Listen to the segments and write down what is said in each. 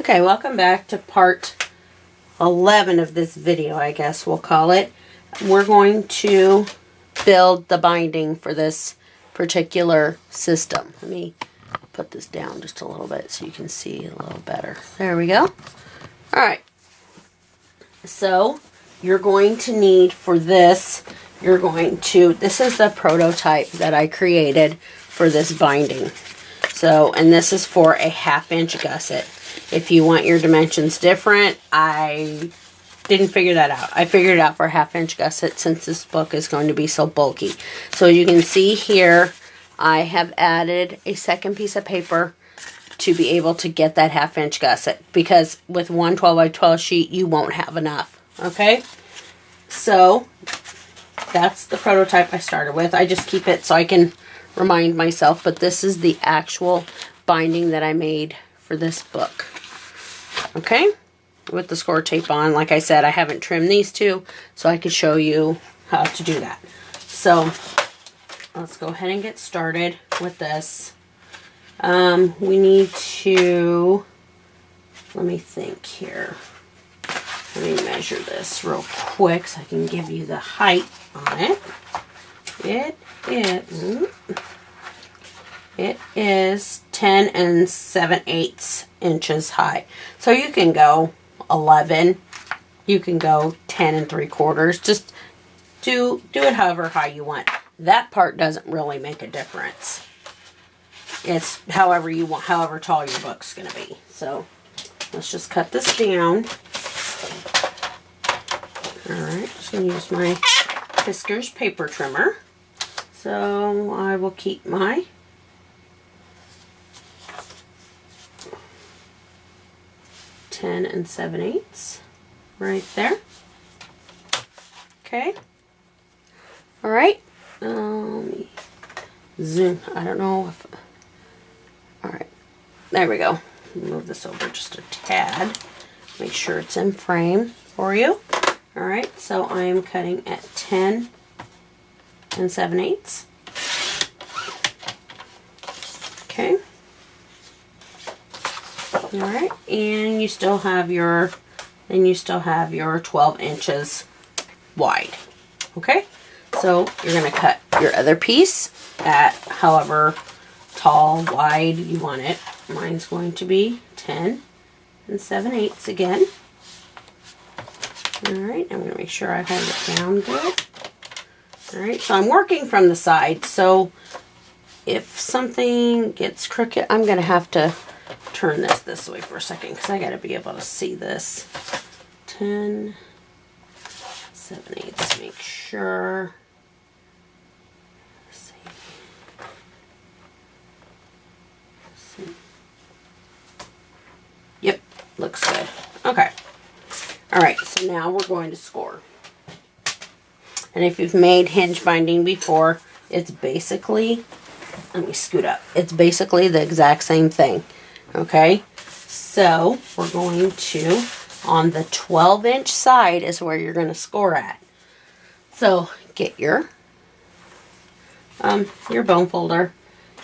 Okay, welcome back to part 11 of this video, I guess we'll call it. We're going to build the binding for this particular system. Let me put this down just a little bit so you can see a little better. There we go. Alright, so you're going to need for this, this is the prototype that I created for this binding. So, and this is for a 1/2 inch gusset. If you want your dimensions different, I didn't figure that out. I figured it out for a 1/2 inch gusset since this book is going to be so bulky. So you can see here, I have added a second piece of paper to be able to get that 1/2 inch gusset, because with one 12 by 12 sheet, you won't have enough. Okay? So that's the prototype I started with. I just keep it so I can remind myself, but this is the actual binding that I made for this book. Okay, with the score tape on. Like I said, I haven't trimmed these two, so I could show you how to do that. So let's go ahead and get started with this. We need to, let me think here. Let me measure this real quick so I can give you the height on it. It is 10 7/8 inches high. So you can go 11. You can go 10 3/4. Just do it however high you want. That part doesn't really make a difference. It's however you want, however tall your book's going to be. So let's just cut this down. Alright, just going to use my Whiskers paper trimmer. So I will keep my ten 7/8 right there. Okay. Alright. Let me zoom. I don't know if... Alright. There we go. Move this over just a tad. Make sure it's in frame for you. Alright, so I am cutting at 10 7/8. Okay. Alright, and you still have your 12 inches wide. Okay, so you're going to cut your other piece at however tall, wide you want it. Mine's going to be 10 7/8 again. Alright, I'm going to make sure I hold it down good. Alright, so I'm working from the side, so if something gets crooked, I'm going to have to turn this way for a second, because I got to be able to see this. 10 7/8, make sure. Let's see. Yep, looks good. Okay. Alright, so now we're going to score. And if you've made hinge binding before, it's basically, let me scoot up, it's basically the exact same thing. Okay, so we're going to, on the 12 inch side is where you're going to score at. So get your bone folder,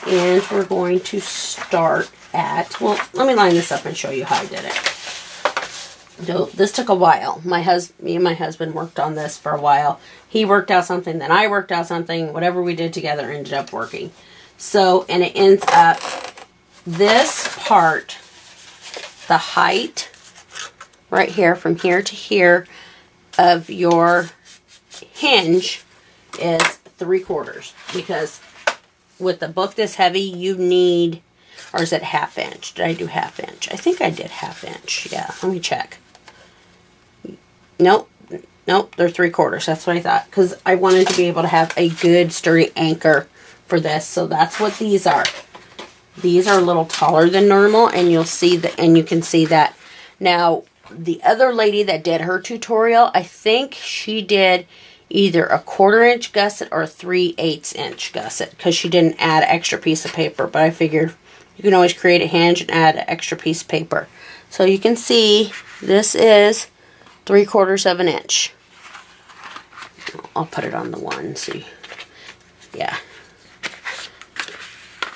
and we're going to start at, well, let me line this up and show you how I did it. So this took a while. Me and my husband worked on this for a while. He worked out something, then I worked out something. Whatever we did together ended up working. So, and it ends up, this part, the height right here, from here to here of your hinge is 3/4, because with a book this heavy you need, or is it 1/2 inch? Did I do 1/2 inch? I think I did 1/2 inch. Yeah, let me check. Nope, they're 3/4. That's what I thought, because I wanted to be able to have a good sturdy anchor for this. So that's what these are. These are a little taller than normal, and you'll see that, and you can see that. Now, the other lady that did her tutorial, I think she did either a 1/4 inch gusset or a 3/8 inch gusset, because she didn't add an extra piece of paper. But I figured you can always create a hinge and add an extra piece of paper. So you can see this is 3/4 of an inch. I'll put it on the one, see. Yeah.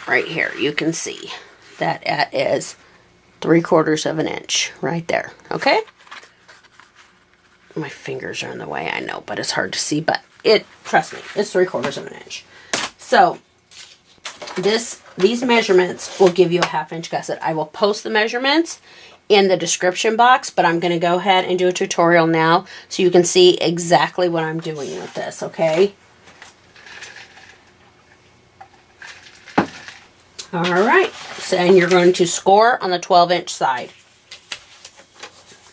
Right here, you can see that it is 3/4 of an inch right there. Okay? My fingers are in the way, I know, but it's hard to see, but trust me, it's 3/4 of an inch. So these measurements will give you a 1/2 inch gusset. I will post the measurements in the description box, but I'm going to go ahead and do a tutorial now so you can see exactly what I'm doing with this, okay? Alright, so and you're going to score on the 12-inch side.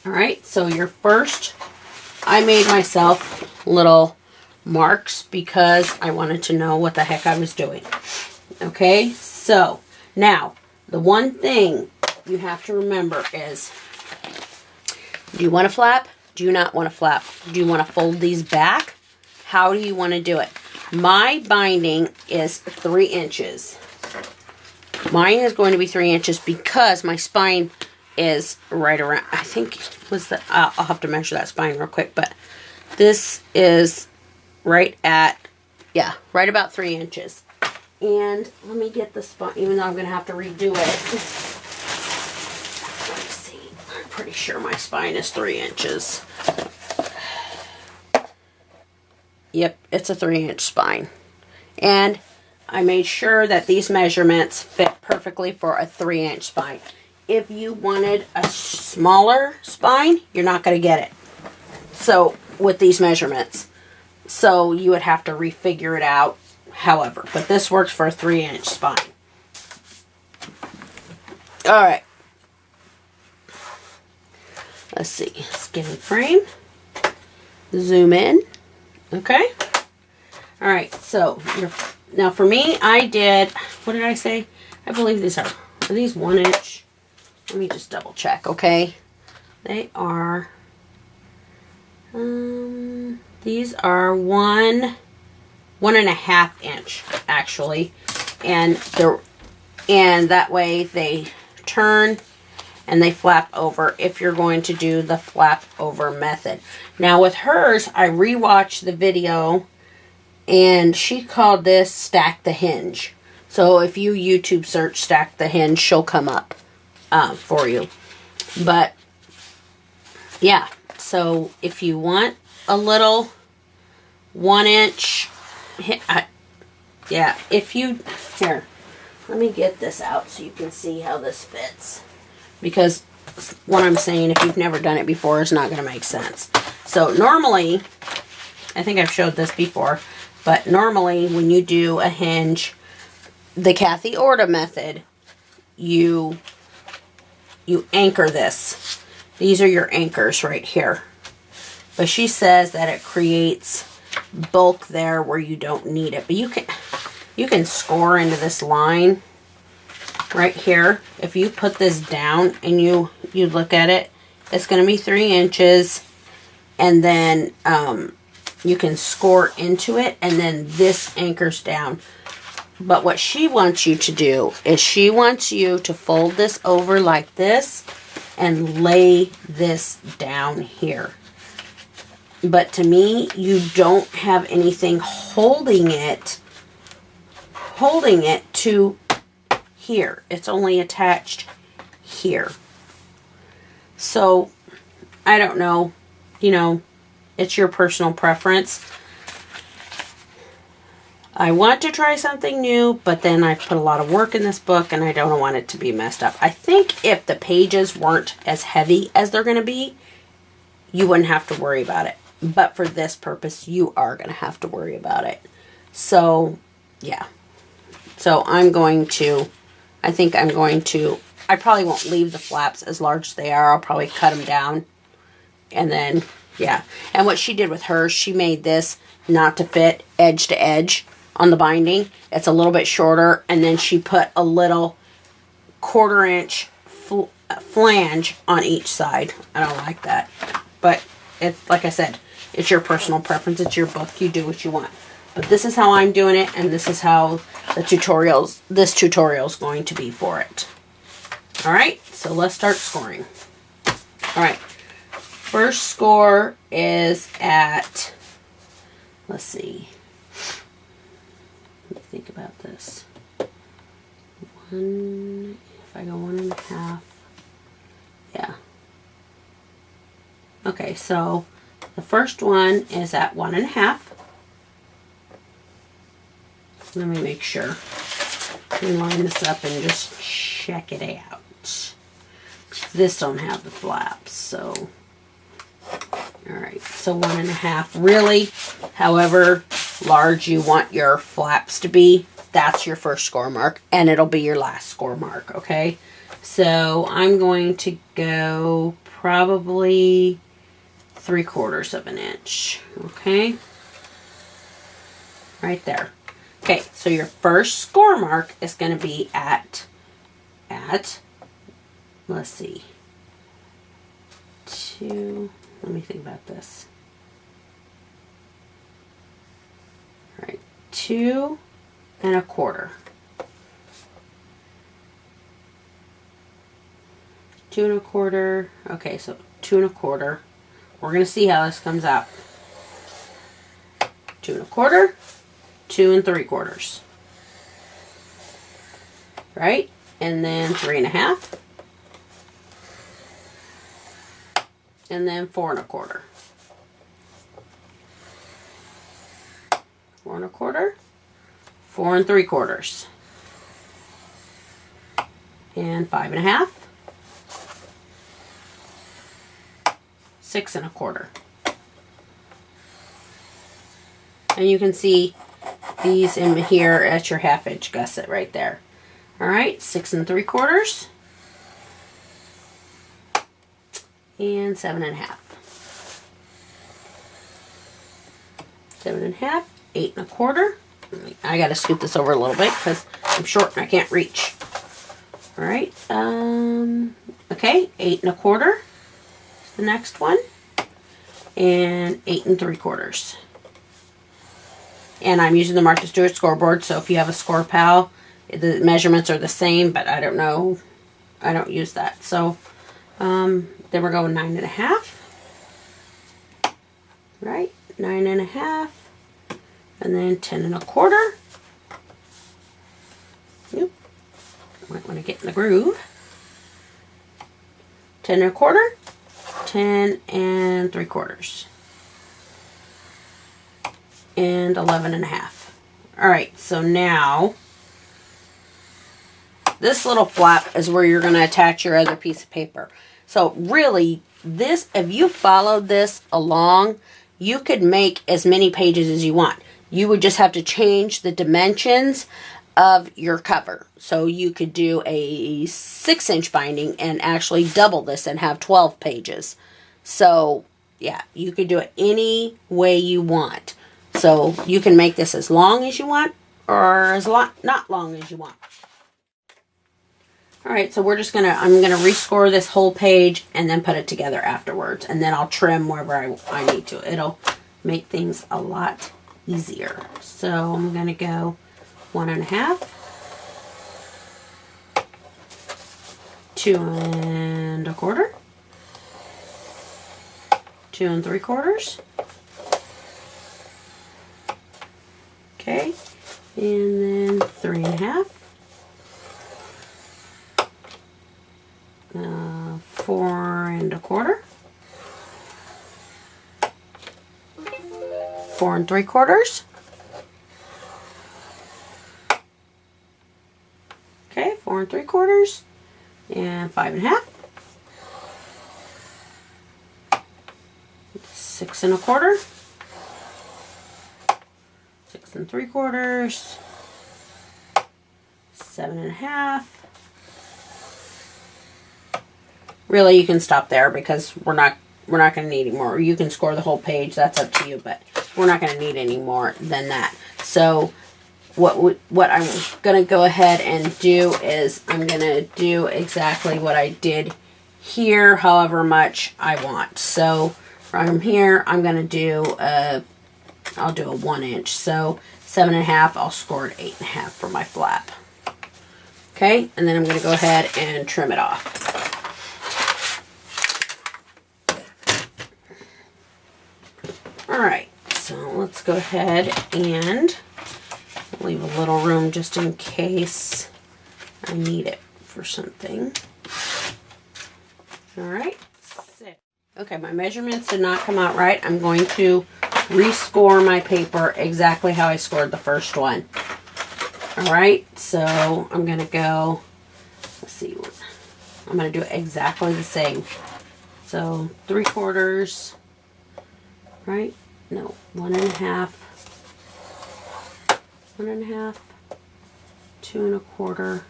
Alright, so your first, I made myself little marks because I wanted to know what the heck I was doing. Okay, so now the one thing you have to remember is, do you want to flap? Do you not want to flap? Do you want to fold these back? How do you want to do it? My binding is 3 inches. Mine is going to be 3 inches because my spine is right around, I think was the, I'll have to measure that spine real quick, but this is right at, yeah, right about 3 inches. And let me get the spine, even though I'm going to have to redo it. Let's see, I'm pretty sure my spine is 3 inches. Yep, it's a 3-inch spine. And I made sure that these measurements fit perfectly for a 3-inch spine. If you wanted a smaller spine, you're not going to get it. So, with these measurements. So, you would have to refigure it out, however. But this works for a 3-inch spine. Alright. Let's see. Skinny frame. Zoom in. Okay. Alright, so now for me, I did, what did I say? I believe these are these 1 inch? Let me just double check, okay? They are, these are 1.5 inch, actually. And that way they turn and they flap over if you're going to do the flap over method. Now with hers, I rewatched the video and she called this Stack the Hinge. So if you YouTube search Stack the Hinge, she'll come up for you. But yeah, so if you want a little 1 inch, yeah, if you, here, let me get this out so you can see how this fits. Because what I'm saying, if you've never done it before, is not going to make sense. So normally, I think I've showed this before, but normally when you do a hinge, the Kathy Orta method, you anchor this. These are your anchors right here. But she says that it creates bulk there where you don't need it. But you can score into this line right here. If you put this down and you look at it, it's going to be 3 inches, and then you can score into it, and then this anchors down. But what she wants you to do is she wants you to fold this over like this and lay this down here. But to me, you don't have anything holding it to here. It's only attached here. So, I don't know. You know, it's your personal preference. I want to try something new, but then I've put a lot of work in this book and I don't want it to be messed up. I think if the pages weren't as heavy as they're going to be, you wouldn't have to worry about it. But for this purpose, you are going to have to worry about it. So, yeah. So I probably won't leave the flaps as large as they are. I'll probably cut them down. And then, yeah. And what she did with hers, she made this not to fit edge to edge on the binding. It's a little bit shorter. And then she put a little 1/4 inch flange on each side. I don't like that. But, it's like I said, it's your personal preference. It's your book. You do what you want. But this is how I'm doing it, and this is how this tutorial is going to be for it. Alright, so let's start scoring. Alright, first score is at, let's see, let me think about this. If I go 1.5, Okay, so the first one is at 1.5. Let me make sure. Let me line this up and just check it out. This don't have the flaps, so alright, so 1.5. Really, however large you want your flaps to be, that's your first score mark, and it'll be your last score mark, okay? So I'm going to go probably 3/4 of an inch, okay? Right there. Okay, so your first score mark is going to be at, let's see, let me think about this. All right, 2 1/4. 2 1/4. Okay, so 2 1/4. We're going to see how this comes out. 2 1/4, 2 3/4. Right? And then 3 1/2. And then 4 1/4. 4 1/4. 4 3/4. And 5 1/2. 6 1/4. And you can see these in here at your 1/2 inch gusset right there. All right, 6 3/4. And 7 1/2. 7 1/2, 8 1/4. I gotta scoot this over a little bit because I'm short and I can't reach. All right, okay, 8 1/4 is the next one, and 8 3/4. And I'm using the Martha Stewart scoreboard, so if you have a Score Pal, the measurements are the same, but I don't know, I don't use that. So then we're going 9 1/2, right? 9 1/2, and then 10 1/4. Yep. Might want to get in the groove. 10 1/4, 10 3/4, and 11 1/2. All right, so now this little flap is where you're going to attach your other piece of paper. So really, this, if you followed this along, you could make as many pages as you want. You would just have to change the dimensions of your cover. So you could do a 6-inch binding and actually double this and have 12 pages. So yeah, you could do it any way you want. So you can make this as long as you want or as not long as you want. Alright, so I'm gonna rescore this whole page and then put it together afterwards, and then I'll trim wherever I need to. It'll make things a lot easier. So I'm gonna go 1 1/2, 2 1/4, 2 3/4. Okay, and then 3 1/2. 4 1/4, 4 3/4. Okay, 4 3/4, and 5 1/2, 6 1/4, 6 3/4, 7 1/2. Really, you can stop there because we're not going to need any more. You can score the whole page. That's up to you, but we're not going to need any more than that. So what I'm going to go ahead and do is I'm going to do exactly what I did here, however much I want. So from here, I'm going to do I'll do a 1 inch. So 7 1/2, I'll score it 8 1/2 for my flap. Okay, and then I'm going to go ahead and trim it off. Alright, so let's go ahead and leave a little room just in case I need it for something. Alright, Okay, my measurements did not come out right. I'm going to rescore my paper exactly how I scored the first one. Alright, so I'm going to go, let's see, I'm going to do it exactly the same. So 3/4, right? No, 1.5, 1.5, 2 1/4,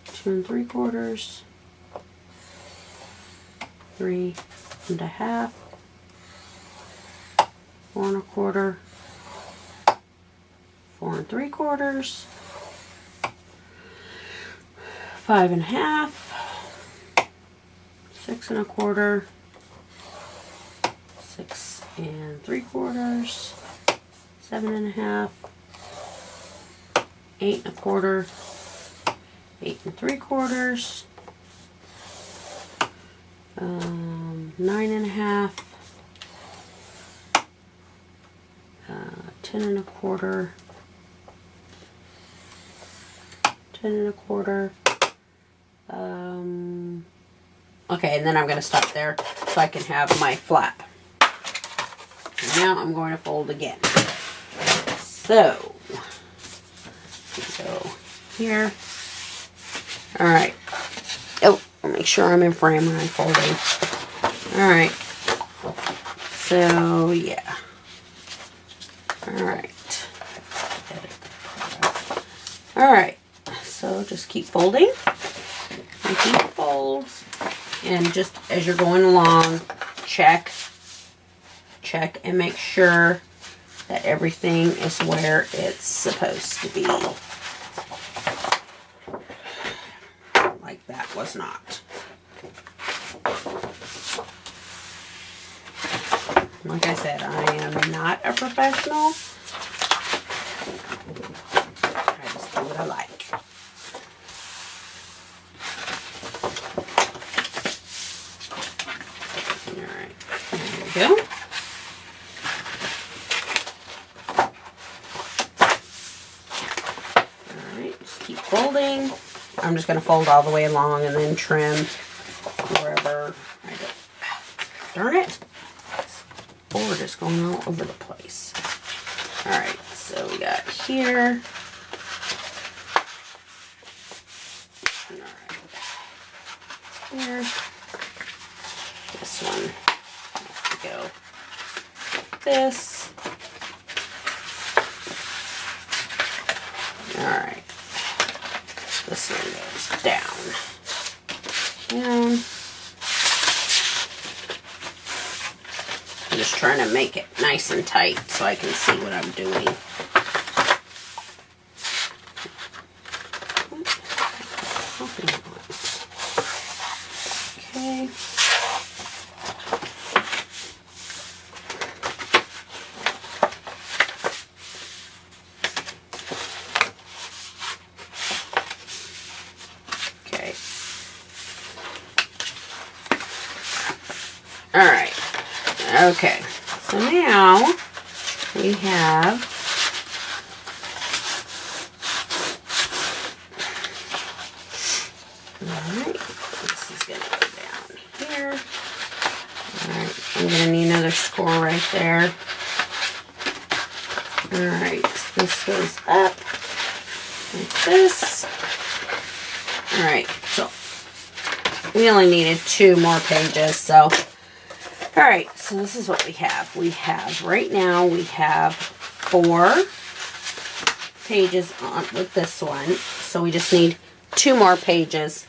2 3/4, 3 1/2, 4 1/4, 4 3/4, 5 1/2, 6 1/4, 6 3/4, 7 1/2, 8 1/4, 8 3/4, 9 1/2, 10 1/4, 10 1/4. Okay, and then I'm going to stop there so I can have my flap. And now I'm going to fold again. So, go here. Alright. Oh, I'll make sure I'm in frame when I'm folding. Alright. So, yeah. Alright. Alright. So, just keep folding. Keep folds. And just as you're going along, check, and make sure that everything is where it's supposed to be. Like that was not. Like I said, I am not a professional. I just do what I like. Go. Alright, just keep folding. I'm just going to fold all the way along and then trim wherever I go. Darn it! This board is going all over the place. Alright, so we got here. Alright. Here. This one. Go like this. Alright. This one goes down. Down. I'm just trying to make it nice and tight so I can see what I'm doing. Okay. Alright, okay, so now we have alright, this is going to go down here. Alright, I'm going to need another score right there. Alright, this goes up like this. Alright, so we only needed 2 more pages, so alright, so this is what we have. We have, right now, we have 4 pages on with this one. So we just need 2 more pages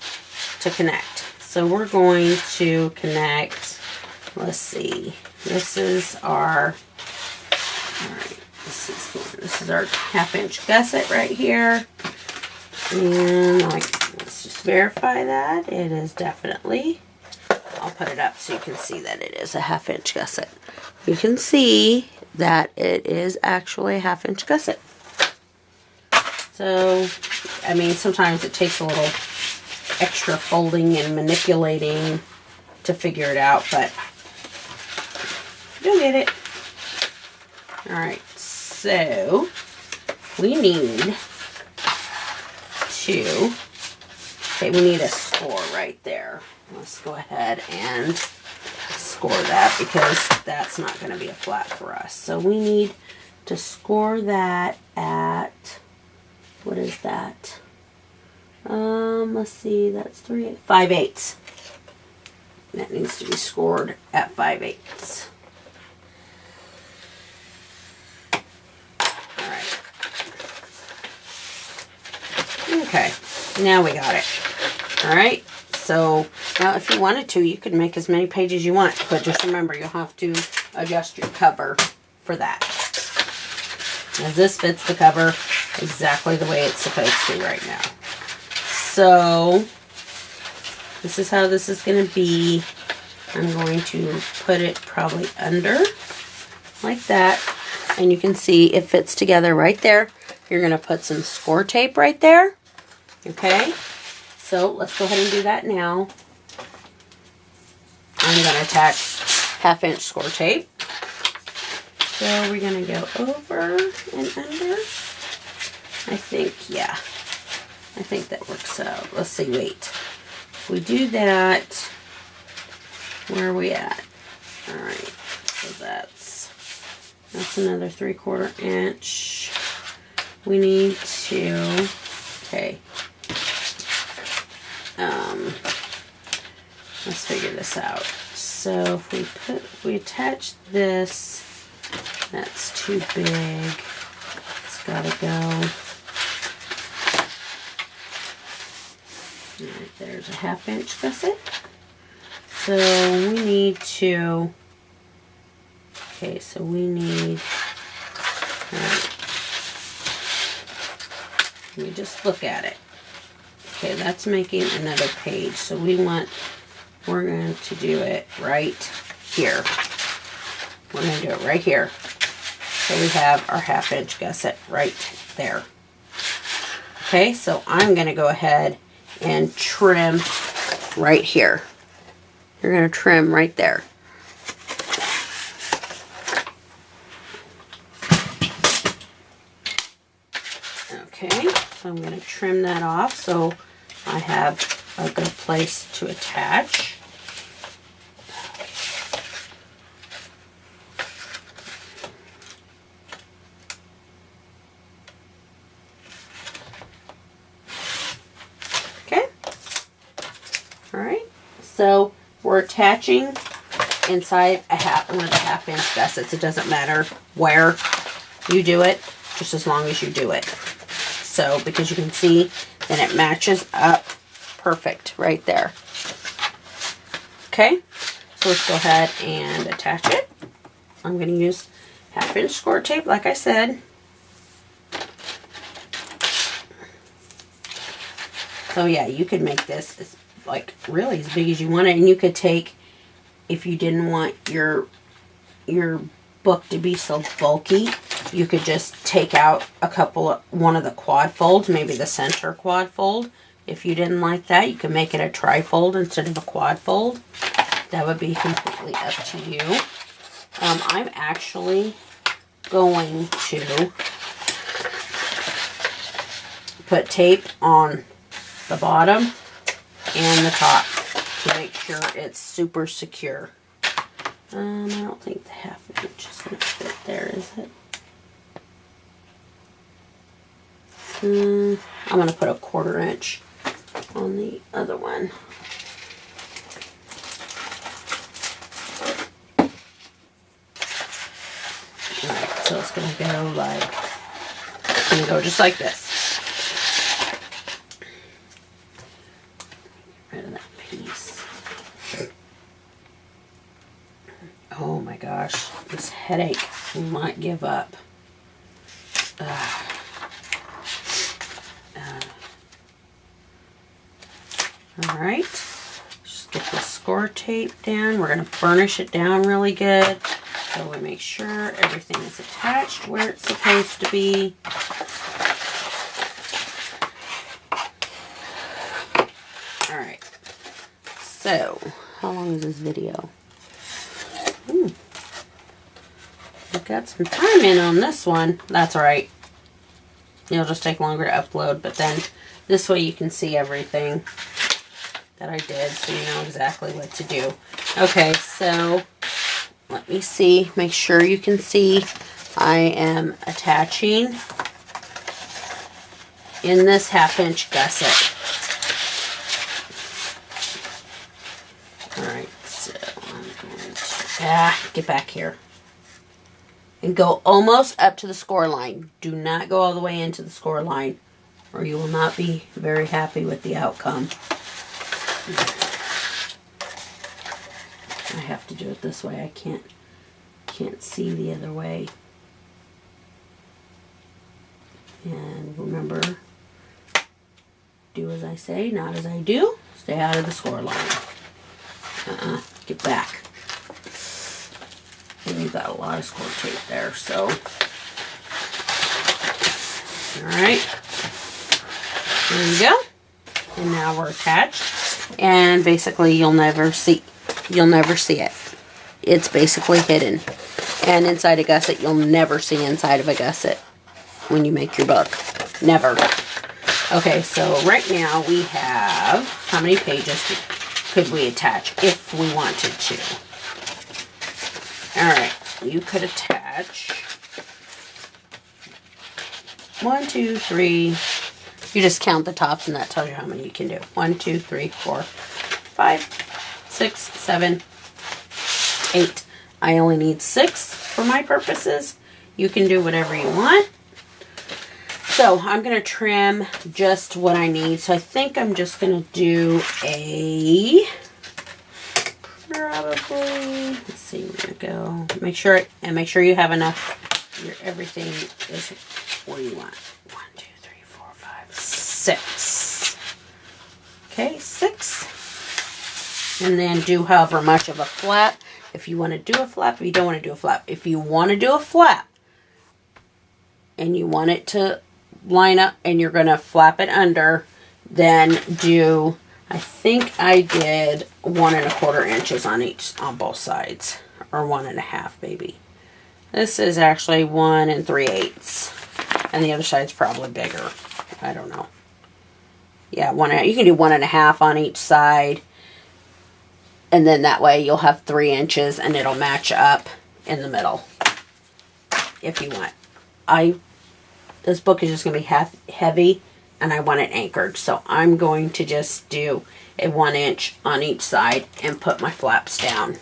to connect. So we're going to connect, let's see, this is our, alright, this is our 1/2-inch gusset right here. And let's just verify that. It is definitely, I'll put it up so you can see that it is a 1/2-inch gusset. You can see that it is actually a 1/2-inch gusset. So, I mean, sometimes it takes a little extra folding and manipulating to figure it out, but you'll get it. Alright, so we need to Okay, we need a score right there. Let's go ahead and score that because that's not going to be a flat for us. So we need to score that at, what is that? Let's see, that's 5/8. That needs to be scored at 5/8. All right. Okay, now we got it. All right. So now if you wanted to, you could make as many pages you want, but just remember you'll have to adjust your cover for that. As this fits the cover exactly the way it's supposed to right now. So this is how this is going to be. I'm going to put it probably under like that. And you can see it fits together right there. You're going to put some score tape right there. Okay. So let's go ahead and do that now. I'm going to attach 1/2 inch score tape. So we're going to go over and under. I think, yeah. I think that works out. Let's see, wait. If we do that, where are we at? All right, so that's another 3/4 inch. We need to, okay. Let's figure this out. So if we attach this, that's too big. It's gotta go. Alright, there's a 1/2 inch gusset. So we need to, okay, so we need, alright, let me just look at it. Okay, that's making another page. So we're going to do it right here. We're going to do it right here. So we have our 1/2 inch gusset right there. Okay, so I'm going to go ahead and trim right here. You're going to trim right there. Okay, so I'm going to trim that off so I have a good place to attach. Okay. All right. So we're attaching inside one of the 1/2 inch gussets. It doesn't matter where you do it, just as long as you do it. So, because you can see that it matches up perfect right there. Okay, so let's go ahead and attach it. I'm going to use 1/2 inch score tape, like I said. So yeah, you could make this as, like, really as big as you want it, and you could take, if you didn't want your book to be so bulky, you could just take out one of the quad folds, maybe the center quad fold. If you didn't like that, you could make it a tri-fold instead of a quad fold. That would be completely up to you. I'm actually going to put tape on the bottom and the top to make sure it's super secure. I don't think the 1/2 inch is going to fit there, is it? I'm going to put a 1/4 inch on the other one. Alright, so it's going to go like, it's going to go just like this. Get rid of that piece. Oh my gosh, this headache might give up. Alright, just get the score tape down. We're going to burnish it down really good so we make sure everything is attached where it's supposed to be. Alright, so how long is this video? I've got some time in on this one. That's all right. It'll just take longer to upload, but then This way you can see everything that I did, so you know exactly what to do. Okay, so let me see, make sure you can see. I am attaching in this 1/2-inch gusset. Alright, so I'm going to get back here. And go almost up to the score line. Do not go all the way into the score line, or you will not be very happy with the outcome. I have to do it this way. I can't see the other way. And remember, do as I say, not as I do. Stay out of the score line. Get back. And you've got a lot of score tape there, so. Alright. There you go. And now we're attached. And basically you'll never see it. It's basically hidden. And inside a gusset, you'll never see inside of a gusset when you make your book. Never. Okay, so right now we have, how many pages could we attach if we wanted to? Alright, you could attach 1, 2, 3. You just count the tops and that tells you how many you can do. 1, 2, 3, 4, 5, 6, 7, 8. I only need 6 for my purposes. You can do whatever you want. So I'm going to trim just what I need. So I think I'm just going to do a, probably, let's see, we're going to go, make sure you have enough, everything is where you want. 1, 2, 3, 4, 5, 6. Okay, 6. And then do however much of a flap. If you want to do a flap, if you don't want to do a flap. If you want to do a flap, and you want it to line up and you're going to flap it under, then do, I think I did 1 1/4 inches on both sides, or 1.5 maybe. This is actually 1 3/8, and the other side's probably bigger. I don't know. Yeah, you can do 1.5 on each side, and then that way you'll have 3 inches and it'll match up in the middle if you want. This book is just going to be heavy, and I want it anchored. So I'm going to just do a 1 inch on each side and put my flaps down.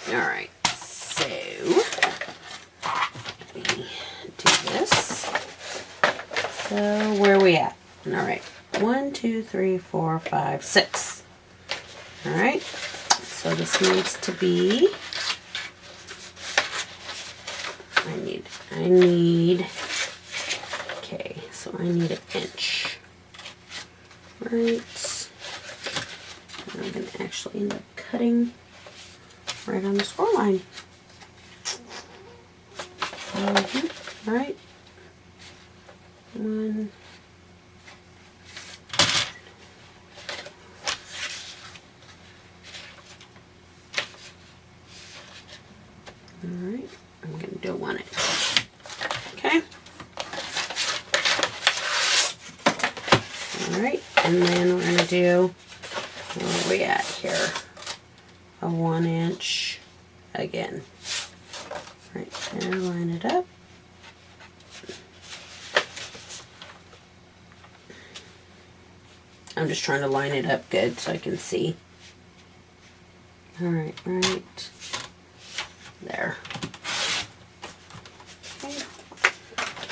Alright, so let me do this. So where are we at? Alright, 1, 2, 3, 4, 5, 6. Alright, so this needs to be, I need, okay, so I need 1 inch, right, and I'm going to actually end up cutting right on the score line, right, 1, alright, I'm going to do 1 inch. Okay. Alright, and then we're going to do, where are we at here? A 1 inch again. Right there, line it up. I'm just trying to line it up good so I can see. Alright, right there. Okay.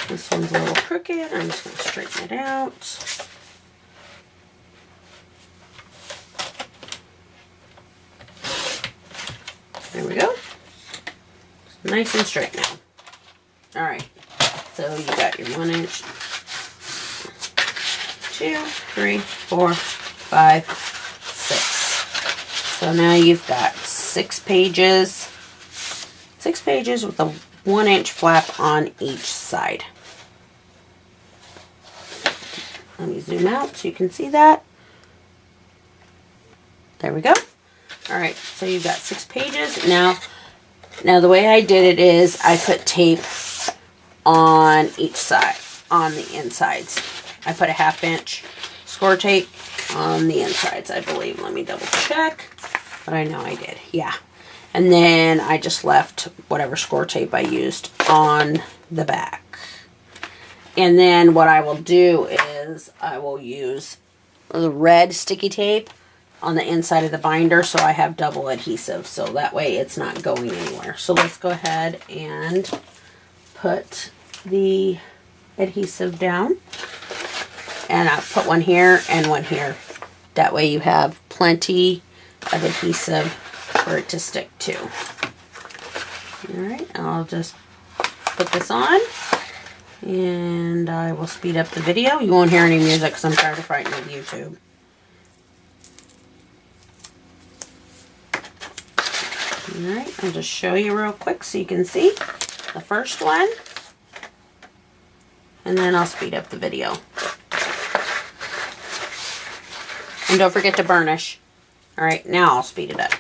This one's a little crooked. I'm just going to straighten it out. There we go. It's nice and straight now. Alright, so you got your 1 inch, 2, 3, 4, 5, 6. So now you've got 6 pages. 6 pages with a 1 inch flap on each side. Let me zoom out so you can see that. There we go. Alright, so you've got 6 pages. Now the way I did it is I put tape on each side. on the insides. I put a 1/2 inch score tape on the insides, I believe. Let me double check. But I know I did. Yeah. And then I just left whatever score tape I used on the back. And then what I will do is I will use the red sticky tape on the inside of the binder, so I have double adhesive, so that way it's not going anywhere. So let's go ahead and put the adhesive down. And I'll put one here and one here. That way you have plenty of adhesive for it to stick to. Alright, I'll just put this on and I will speed up the video. You won't hear any music because I'm trying to frighten with YouTube. Alright, I'll just show you real quick so you can see the first one. And then I'll speed up the video. And don't forget to burnish. Alright, now I'll speed it up.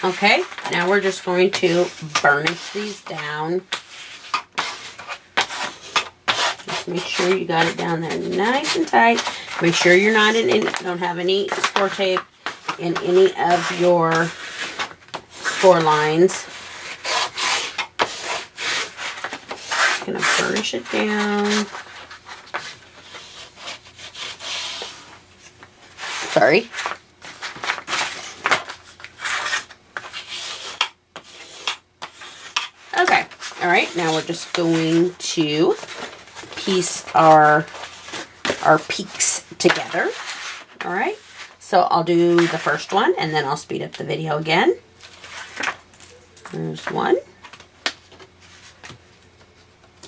Okay, now we're just going to burnish these down. Just make sure you got it down there nice and tight. Make sure you're not don't have any score tape in any of your score lines. Just gonna burnish it down. Sorry. Okay, all right, now we're just going to piece our peaks together. All right, so I'll do the first one and then I'll speed up the video again. There's one.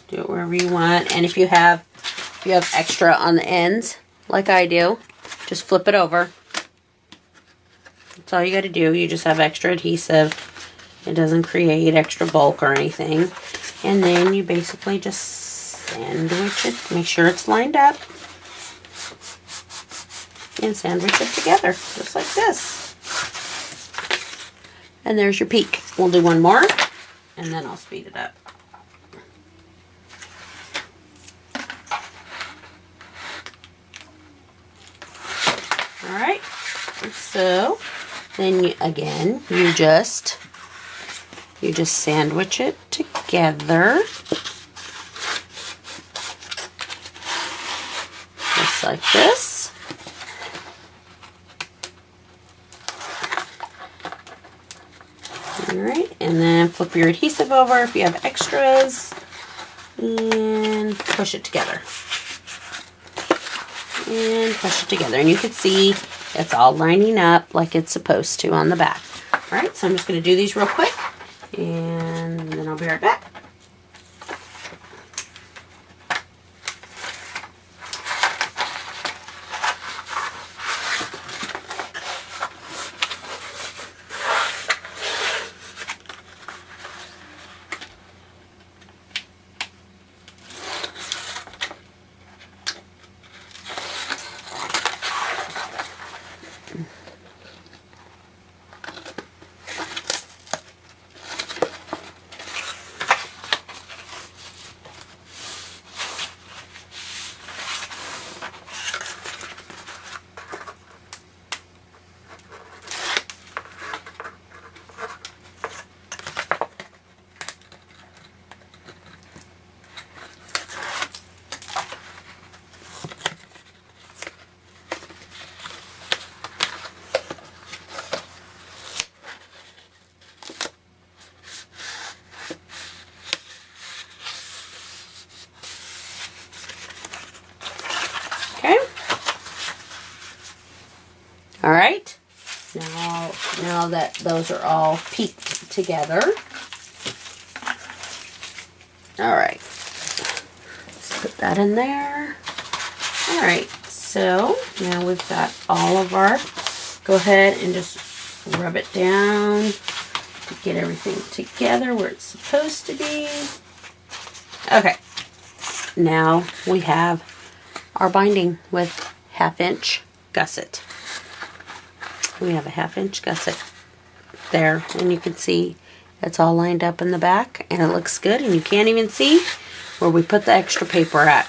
Do it wherever you want, and if you have extra on the ends, like I do, just flip it over. That's all you got to do. You just have extra adhesive. It doesn't create extra bulk or anything. And then you basically just sandwich it. Make sure it's lined up. And sandwich it together, just like this. And there's your peak. We'll do one more, and then I'll speed it up. Alright, so then you just sandwich it together, just like this. Alright, and then flip your adhesive over if you have extras, and push it together. And push it together, and you can see it's all lining up like it's supposed to on the back. Alright, so I'm just going to do these real quick, and then I'll be right back. All right. Now that those are all peeked together. All right. Let's put that in there. All right. So now we've got all of our, go ahead and just rub it down to get everything together where it's supposed to be. Okay. Now we have our binding with 1/2 inch gusset. We have a 1/2 inch gusset there, and you can see it's all lined up in the back, and it looks good, and you can't even see where we put the extra paper at.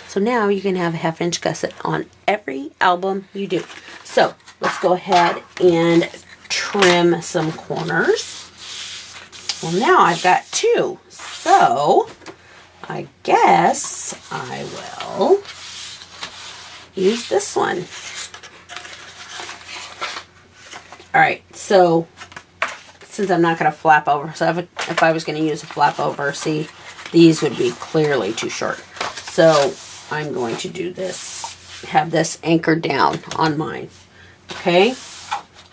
So now you can have a 1/2 inch gusset on every album you do. So let's go ahead and trim some corners. Well, now I've got 2, so I guess I will use this one. All right, so since I'm not going to flap over, so if I was going to use a flap over, see, these would be clearly too short. So I'm going to do this, have this anchored down on mine. Okay,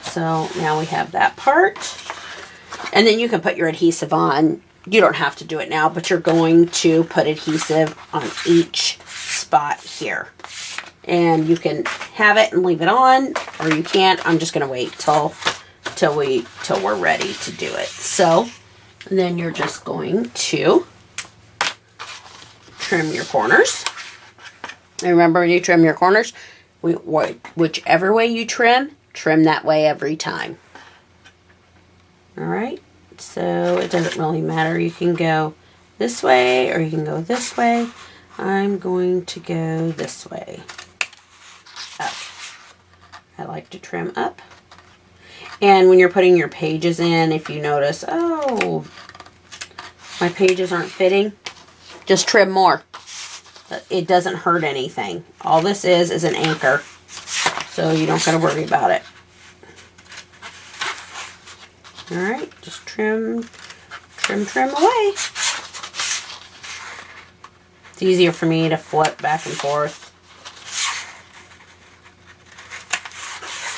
so now we have that part. And then you can put your adhesive on. You don't have to do it now, but you're going to put adhesive on each spot here. And you can have it and leave it on, or you can't. I'm just gonna wait till we're ready to do it. So then you're just going to trim your corners. And remember, when you trim your corners, whichever way you trim that way every time. All right. So it doesn't really matter. You can go this way or you can go this way. I'm going to go this way. Up. I like to trim up. And when you're putting your pages in, if you notice, oh, my pages aren't fitting, just trim more. It doesn't hurt anything. All this is an anchor, so you don't got to worry about it. All right, just trim away. It's easier for me to flip back and forth.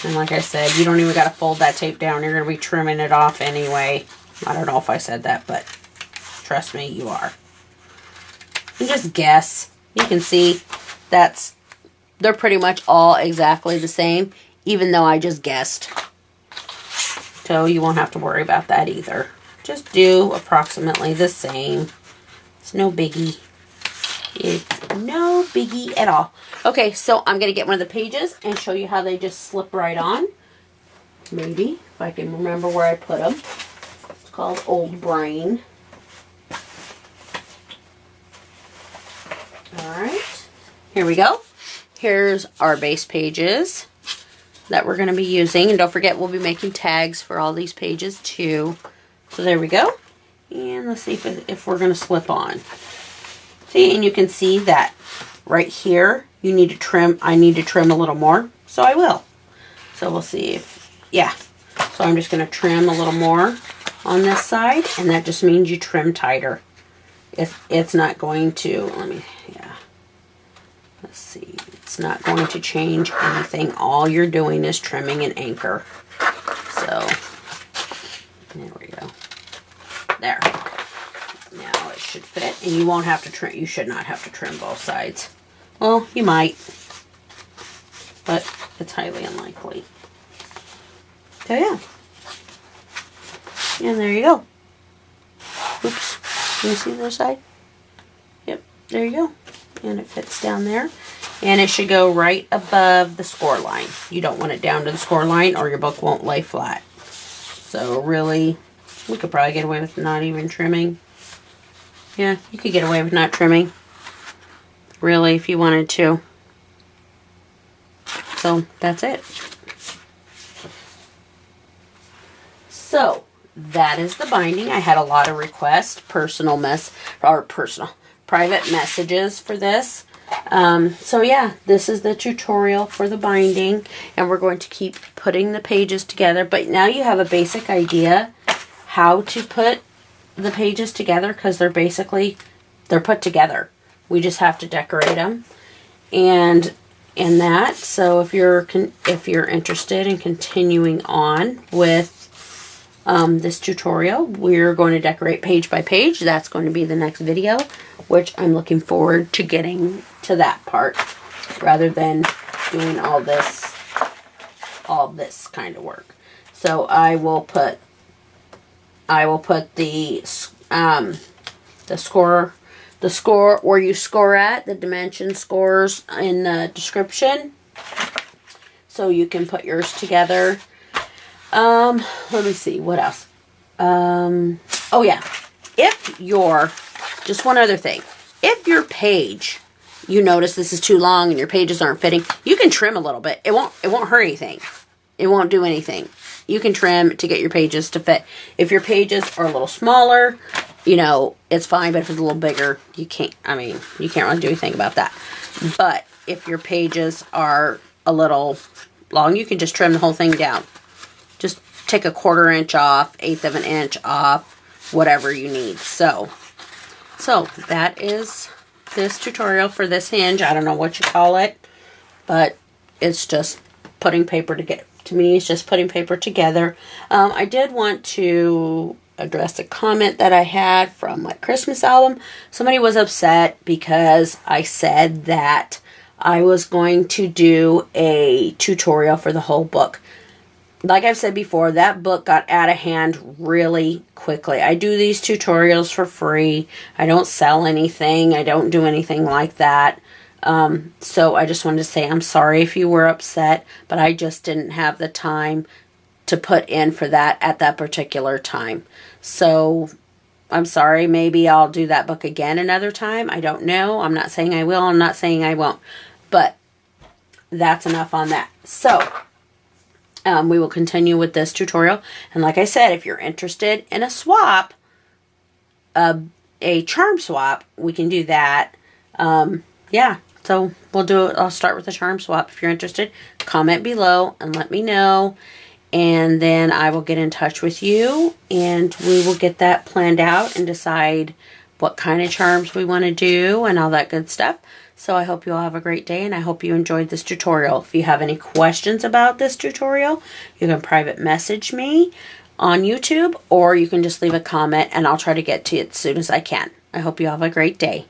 And like I said, you don't even got to fold that tape down. You're going to be trimming it off anyway. I don't know if I said that, but trust me, you are. And just guess. You can see they're pretty much all exactly the same, even though I just guessed. So you won't have to worry about that either. Just do approximately the same. It's no biggie. It's no biggie at all. Okay, so I'm going to get one of the pages and show you how they just slip right on. Maybe, if I can remember where I put them. It's called Old Brain. Alright, here we go. Here's our base pages that we're going to be using. And don't forget, we'll be making tags for all these pages too. So there we go. And let's see if we're going to slip on. See, and you can see that right here, you need to trim. I need to trim a little more, so I will. So we'll see if, yeah. So I'm just going to trim a little more on this side, and that just means you trim tighter. It's not going to, let's see. It's not going to change anything. All you're doing is trimming an anchor. So, there we go. There. Now it should fit, and you won't have to trim. You should not have to trim both sides. Well, you might, but it's highly unlikely. So yeah, and there you go. Oops, can you see the other side? Yep, there you go, and it fits down there, and it should go right above the score line. You don't want it down to the score line, or your book won't lay flat. So really, we could probably get away with not even trimming. Yeah, you could get away with not trimming, really, if you wanted to. So, that's it. So, that is the binding. I had a lot of requests, private messages for this. So yeah, this is the tutorial for the binding, and we're going to keep putting the pages together. But now you have a basic idea how to put the pages together, because they're put together. We just have to decorate them. And in that. So if you're interested in continuing on with this tutorial, we're going to decorate page by page. That's going to be the next video, which I'm looking forward to getting to that part rather than doing all this kind of work. So I will put the score where you score at, the dimension scores in the description, so you can put yours together. Let me see, what else? Oh yeah, just one other thing. If your page, you notice this is too long and your pages aren't fitting, you can trim a little bit. It won't hurt anything. It won't do anything. You can trim to get your pages to fit. If your pages are a little smaller, you know, it's fine, but if it's a little bigger, you can't really do anything about that. But if your pages are a little long, you can just trim the whole thing down. Just take a 1/4 inch off, 1/8 of an inch off, whatever you need. So that is this tutorial for this hinge. I don't know what you call it, but it's just putting paper together. To me, it's just putting paper together. I did want to address a comment that I had from my Christmas album. Somebody was upset because I said that I was going to do a tutorial for the whole book. Like I've said before, that book got out of hand really quickly. I do these tutorials for free. I don't sell anything. I don't do anything like that. So I just wanted to say I'm sorry if you were upset, but I just didn't have the time to put in for that at that particular time. So I'm sorry. Maybe I'll do that book again another time. I don't know. I'm not saying I will. I'm not saying I won't. But that's enough on that. So we will continue with this tutorial. And like I said, if you're interested in a swap, a charm swap, we can do that. Yeah. So we'll do it. I'll start with the charm swap. If you're interested, comment below and let me know. And then I will get in touch with you and we will get that planned out and decide what kind of charms we want to do and all that good stuff. So I hope you all have a great day and I hope you enjoyed this tutorial. If you have any questions about this tutorial, you can private message me on YouTube or you can just leave a comment and I'll try to get to it as soon as I can. I hope you have a great day.